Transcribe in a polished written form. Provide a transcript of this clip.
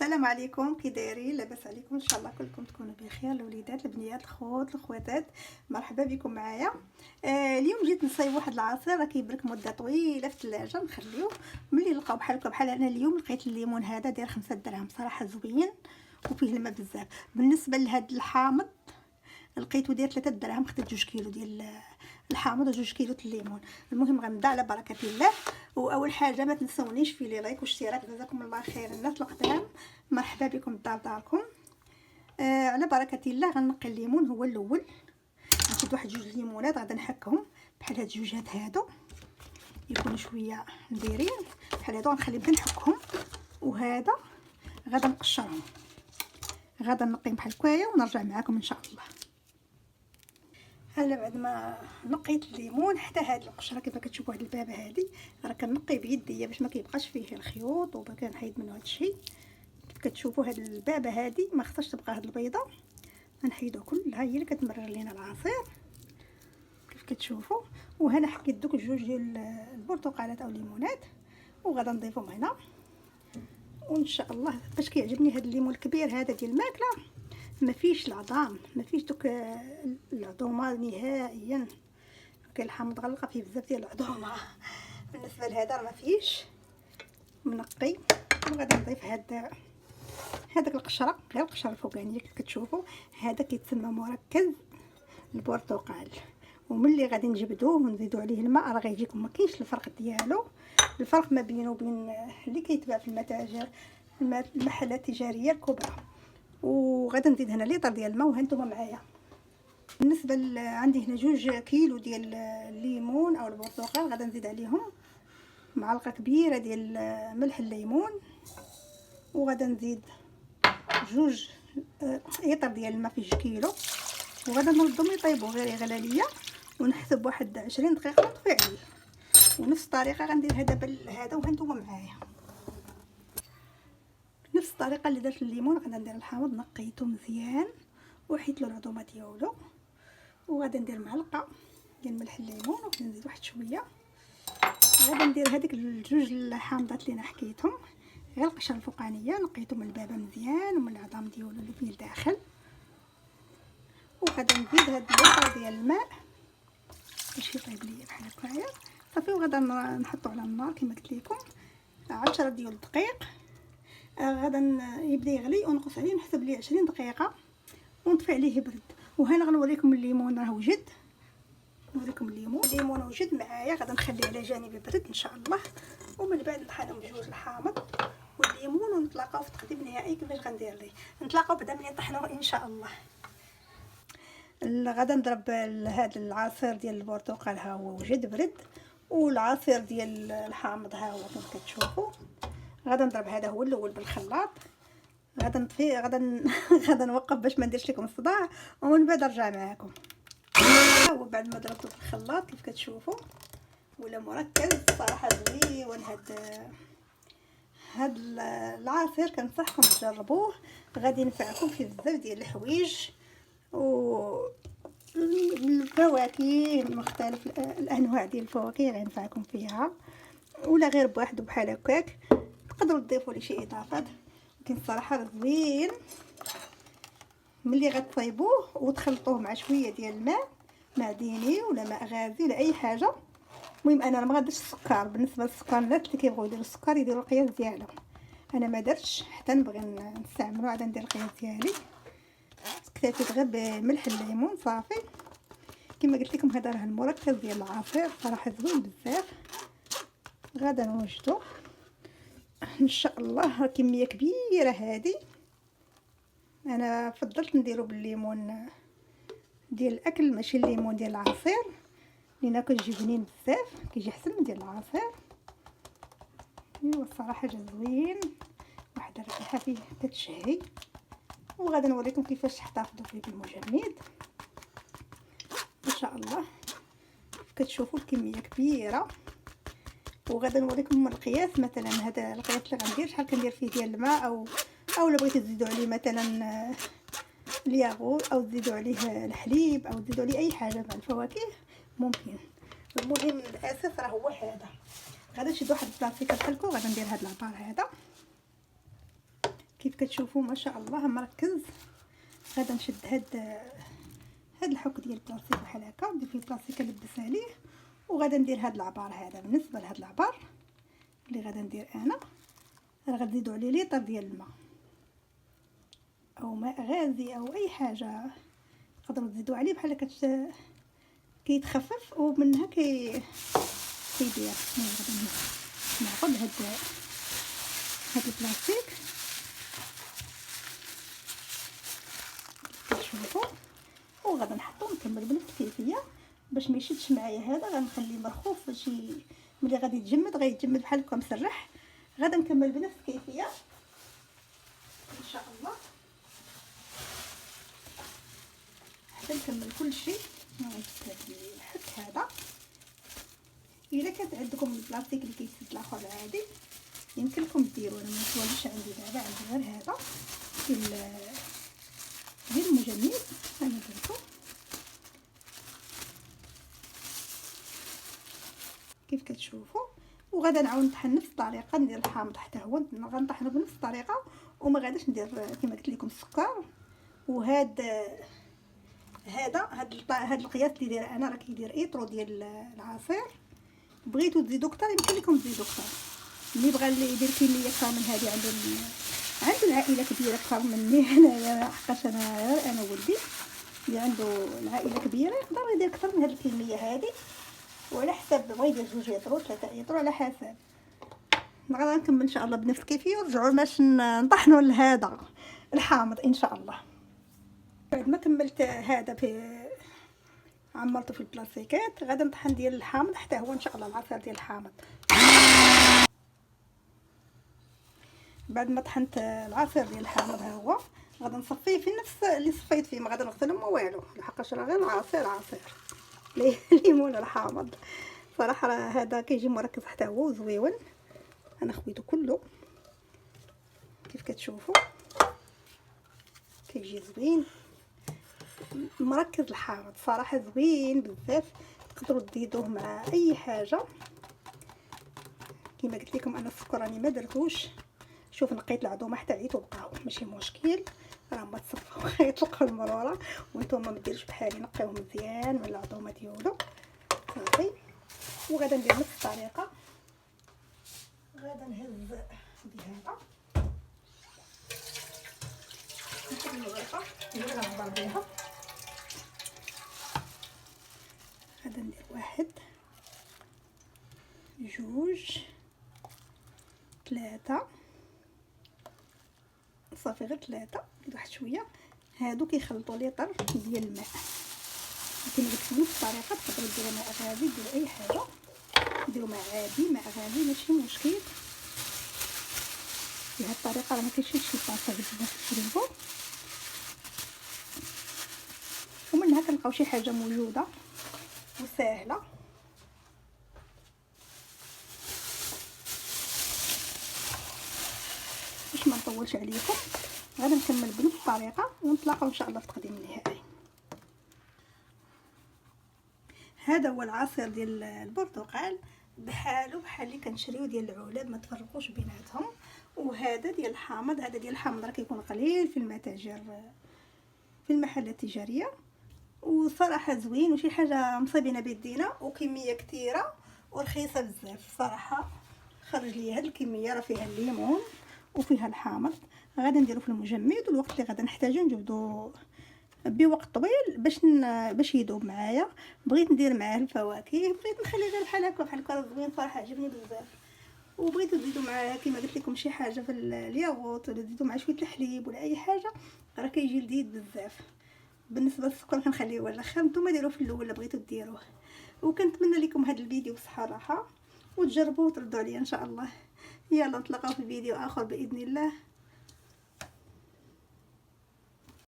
السلام عليكم، كي دايرين؟ لاباس عليكم؟ ان شاء الله كلكم تكونوا بخير. الوليدات، البنيات، الخوت، الخواتات، مرحبا بكم معايا. اليوم جيت نصايب واحد العصير راه كيبرك مده طويله في الثلاجه، نخليوه ملي نلقاو بحال انا اليوم لقيت الليمون هذا داير 5 دراهم، صراحه زوين وفيه الماء بزاف. بالنسبه لهاد الحامض لقيتو داير 3 دراهم، خديت 2 كيلو ديال الحامض و2 كيلو الليمون. المهم غنبدا على بركه الله. واول حاجه ما تنسونيش في لي لايك واشتراك، جزاكم الله خير الناس القدام، مرحبا بكم داركم. على بركه الله غنقي الليمون هو الاول. ناخذ واحد 2 ليمونات غادا نحكهم بحال هاد الجوجات هادو، يكونوا شويه نديرين بحال هادو، غنخليهم نحكهم. وهذا غادا نقشرهم، غادا نقيهم بحال هكايا ونرجع معكم ان شاء الله. هلا بعد ما نقيت الليمون حتى هاد القشره كيف كتشوفوا هاد البابه هادي راه كنقي بيديا باش ما كيبقاش فيه الخيوط وكنحيد منه هادشي. كيف كتشوفوا هاد البابه هادي ما خصهاش تبقى هاد البيضه، غنحيدو كلها هي اللي كتمرر لينا العصير كيف كتشوفوا. وهنا حكيت دوك 2 ديال البرتقالات او ليمونات وغادا نضيفهم هنا. وان شاء الله باش كيعجبني هاد الليمون الكبير هذا ديال الماكله، ما فيش العظام، ما فيش دوك العظومه نهائيا. كاين الحامض غنلقى فيه بزاف ديال العظومه، بالنسبه لهذا ما فيش. منقي وغادي نضيف هذاك القشره، غير القشره الفوقانيه كيف كتشوفوا. هذا كيتسمى مركز البرتقال، وملي غادي نجبدوه ونزيدوا عليه الماء راه غيجيكم ما كاينش الفرق ديالو. الفرق ما بينه وبين اللي كيتباع في المتاجر، المحلات التجاريه الكبرى. وغادي نزيد هنا لتر ديال الماء وهانتوما معايا. بالنسبه عندي هنا 2 كيلو ديال الليمون او البرتقال، غادي نزيد عليهم معلقه كبيره ديال ملح الليمون، وغادي نزيد 2 لتر ديال الماء في 2 كيلو، وغادي نردهم يطيبوا غير يغلى ليا، ونحسب واحد 20 دقيقه ونطفي عليه. ونفس الطريقه غندير هذا وهانتوما معايا. نفس الطريقه اللي درت الليمون غادي ندير الحامض، نقيته مزيان وحيت له العظومه ديالو، وغادي ندير معلقه ديال ملح الليمون وغادي نزيد واحد شويه. غادي ندير هذيك 2 الحامضات اللي انا حكيتهم، غير القشره الفوقانيه نقيتهم من البابه مزيان ومن العظام ديالو اللي فيه الداخل. وغادي نزيد هاد اللتر ديال الماء باش يطيب ليا بحال هكايا صافي. وغادي نحطو على النار كما قلت لكم 10 ديال الدقائق. غادا يبدا يغلي ونقص عليه نحسب ليه 20 دقيقه ونطفي عليه يبرد. وهنا غنوريكم الليمون راه وجد، نوريكم الليمون وجد معايا. غادا نخليه على جانب يبرد ان شاء الله، ومن بعد نحضر 2 الحامض والليمون ونتلاقاو في التقديم النهائي كيفاش غندير ليه. نتلاقاو بعدا ملي نطحنوه ان شاء الله. غادا نضرب هذا العصير ديال البرتقال ها هو وجد برد، والعصير ديال الحامض ها هو كما كتشوفوا. غادا نضرب هذا هو الاول بالخلاط، غادا نطفي غادا نوقف باش ما نديرش لكم الصداع، ومن بعد نرجع معكم. وبعد ما ضربته في الخلاط كيف كتشوفوا ولا مركز صراحه زوين. هاد العصير كنصحكم تجربوه، غادي ينفعكم في بزاف ديال الحوايج الفواكه مختلف الانواع ديال الفواكه غينفعكم فيها، ولا غير بوحدو بحال هكاك تقدروا تضيفوا ليه شي اضافات. لكن الصراحه زوين ملي غطيبوه وتخلطوه مع شويه ديال الماء معدني ولا ماء غازي ولا اي حاجه. المهم انا ما غادرش السكر، بالنسبه للسكر الناس اللي كيبغيو يديروا السكر يديروا القياس ديالهم، انا ما درتش حتى نبغي نستعملو عاد ندير القياس ديالي. اكتفيت غير بملح الليمون صافي. كما قلت لكم هذا راه المركز ديال العصير صراحه زوين بزاف. غادا نوجدو ان شاء الله كميه كبيره هذه. انا فضلت نديرو بالليمون ديال الاكل ماشي الليمون ديال العصير، لينا كيجي بنين بزاف، كيجي احسن من ديال العصير. ايوا الصراحه جا زوين، واحد الريحه فيه كتشهي. وغادي نوريكم كيفاش تحتفظوا فيه بالمجمد ان شاء الله. كتشوفوا الكميه كبيره، وغادي نوريكم القياس. مثلا هذا القياس اللي غندير شحال كندير فيه ديال الماء، او الا بغيتو تزيدوا عليه مثلا الياغورت او تزيدوا عليه الحليب او تزيدوا عليه اي حاجه مع الفواكه ممكن. المهم الاساس راه هو هذا. غادي نشد واحد البلاصيكه بحال هكا وغادي ندير هذا العطار هذا كيف كتشوفوا ما شاء الله مركز. غادا نشد هاد الحك ديال البلاستيك بحال هكا، ندير فيه البلاستيك نلبس عليه، وغادا ندير هاد العبار هذا. بالنسبه لهاد العبار اللي غادا ندير انا، راه غتزيدوا عليه ليطر ديال الماء او ماء غازي او اي حاجه تقدروا تزيدوا عليه بحال هكا، كيتخفف ومنها كيدير. غادي ناخذ هاد البلاستيك كتشوفوا، وغادا نحطو نكمل بنفس الكيفيه باش ما يشدش معايا. هذا غنخليه مرخوف باش ملي غادي يتجمد غيتجمد بحال هكا مسرح. غادا نكمل بنفس الكيفيه ان شاء الله حتى نكمل كل شيء. الحك هذا الا كانت عندكم البلاستيك اللي كيسد الاخر العادي يمكن لكم ديروه. انا ما تواليش عندي دابا، عندي غير هذا ديال المجمد. انا درتو كيف كتشوفوا، وغادا نعاود نطحن نفس الطريقه. ندير الحامض حتى هو غنطحنو بنفس الطريقه، وما غاداش ندير كما قلت لكم السكر. وهاد هاد القياس اللي دايره انا راه كيدير ايطرو ديال العصير. بغيتو تزيدوا كتر يمكن لكم تزيدوا كتر. اللي بغى اللي يدير كميه اكثر من هذه عنده العائله كبيره اكثر مني انايا، حقاش انا ولدي اللي عنده العائله كبيره يقدر يدير اكثر من هذه الكميه هذه، وعلى حسب بغى يدير 2 يطرو 3 يطرو على حسب. غادي نكمل ان شاء الله بنفس كيفيه ونرجعوا باش نطحنوا لهذا الحامض ان شاء الله. بعد ما كملت هذا في عمرته في البلاستيكات، غادي نطحن ديال الحامض حتى هو ان شاء الله العصير ديال الحامض. بعد ما طحنت العصير ديال الحامض ها هو غادي نصفيه في نفس اللي صفيت فيه، ما غادي نغسلهم ما والو لحقاش راه غير عصير ليمون الحامض. صراحه راه هذا كيجي مركز حتى هو زويون. انا خويته كله كيف كتشوفوا كيجي زوين مركز. الحامض صراحه زوين بزاف، تقدروا تزيدوه مع اي حاجه. كما قلت لكم انا السكر راني ما درتوش. شوف نقيت العظومه حتى عيت وبقاو ماشي مشكل، راه ما تصفوا غيطلقوا المروره. وانتم ما ديروش بحالي، نقيوه مزيان من العظومه ديالو صافي. وغادا ندير نفس الطريقه. غادا نهز بهذا نحط الورقه اللي غنهضر بها. غادا ندير 1 2 3 صافي، غير 3. نزيد واحد شويه. هادو كيخلطوا ليطر ديال الماء. كما قلت لكم نفس الطريقه تقدروا ديروا ماء غازي، ديروا اي حاجه، ديروا ماء عادي ماء غازي ماشي مشكل. بهذه الطريقه راه ما كيشدش البلاصه بزاف تشربوا، ومنها كنلقاو شي حاجه موجوده وسهله. باش ما نطولش عليكم غادي نكمل بنفس الطريقه ونتلاقاو ان شاء الله في التقديم النهائي. هذا هو العصير ديال البرتقال بحالو بحال اللي كنشريو ديال العلب، ما تفرقوش بيناتهم. وهذا ديال الحامض، هذا ديال الحامض راه كيكون قليل في المتاجر في المحلات التجاريه، وصراحه زوين وشي حاجه مصيبينها بيدينا وكميه كثيره ورخيصه بزاف. صراحه خرج لي هاد الكميه راه فيها الليمون وفيها الحامض. غادي نديرو في المجمد، والوقت اللي غادي نحتاجو نجبدو بوقت طويل باش يذوب معايا. بغيت ندير معاه الفواكه، بغيت نخليه غير بحال هكا زوين صراحه عجبني بزاف. وبغيتو تزيدوا معاه كما قلت لكم شي حاجه في الياغورت، ولا تزيدوا معاه شويه الحليب ولا اي حاجه، راه كيجي لذيذ بزاف. بالنسبه للسكر كنخليوه الاخر، نتوما ديروه في الاول بغيتو ديروه. وكنتمنى لكم هذا الفيديو بصحه راحه، وتجربوه وتردوا عليا ان شاء الله. يلا نتلاقاو في فيديو اخر باذن الله.